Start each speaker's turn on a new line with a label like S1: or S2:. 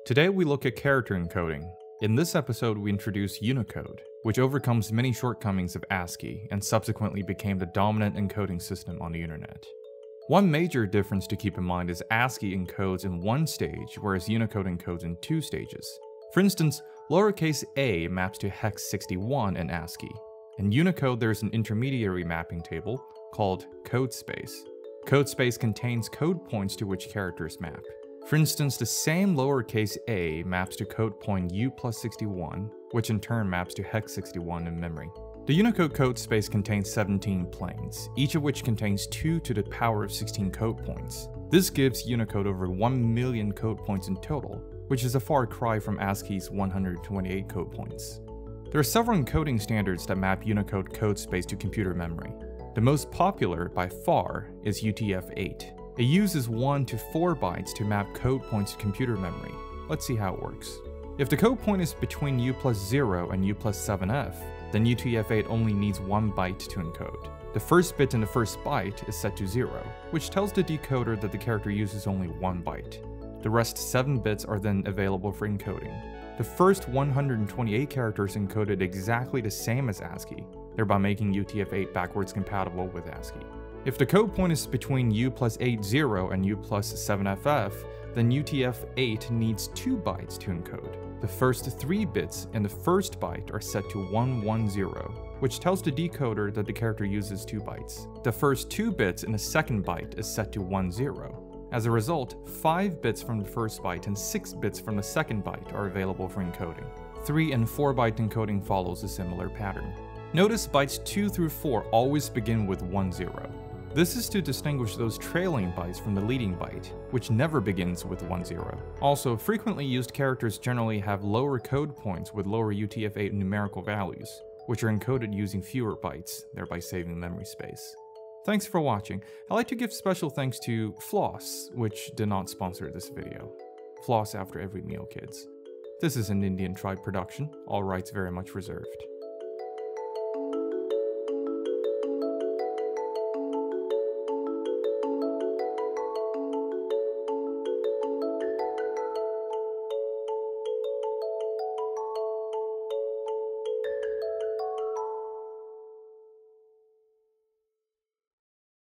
S1: Today we look at character encoding. In this episode we introduce Unicode, which overcomes many shortcomings of ASCII and subsequently became the dominant encoding system on the internet. One major difference to keep in mind is ASCII encodes in one stage, whereas Unicode encodes in two stages. For instance, lowercase a maps to hex 61 in ASCII. In Unicode there is an intermediary mapping table called code space. Code space contains code points to which characters map. For instance, the same lowercase a maps to code point U+61, which in turn maps to hex 61 in memory. The Unicode code space contains 17 planes, each of which contains 2 to the power of 16 code points. This gives Unicode over 1 million code points in total, which is a far cry from ASCII's 128 code points. There are several encoding standards that map Unicode code space to computer memory. The most popular, by far, is UTF-8. It uses 1 to 4 bytes to map code points to computer memory. Let's see how it works. If the code point is between U+0 and U+7F, then UTF-8 only needs 1 byte to encode. The first bit in the first byte is set to 0, which tells the decoder that the character uses only 1 byte. The rest 7 bits are then available for encoding. The first 128 characters encoded exactly the same as ASCII, thereby making UTF-8 backwards compatible with ASCII. If the code point is between U+80 and U+7FF, then UTF-8 needs 2 bytes to encode. The first 3 bits in the first byte are set to 110, which tells the decoder that the character uses 2 bytes. The first 2 bits in the second byte is set to 10. As a result, 5 bits from the first byte and 6 bits from the second byte are available for encoding. 3 and 4 byte encoding follows a similar pattern. Notice bytes 2 through 4 always begin with 10. This is to distinguish those trailing bytes from the leading byte, which never begins with 10. Also, frequently used characters generally have lower code points with lower UTF-8 numerical values, which are encoded using fewer bytes, thereby saving memory space. Thanks for watching. I'd like to give special thanks to Floss, which did not sponsor this video. Floss after every meal, kids. This is an Indian Tribe production, all rights very much reserved.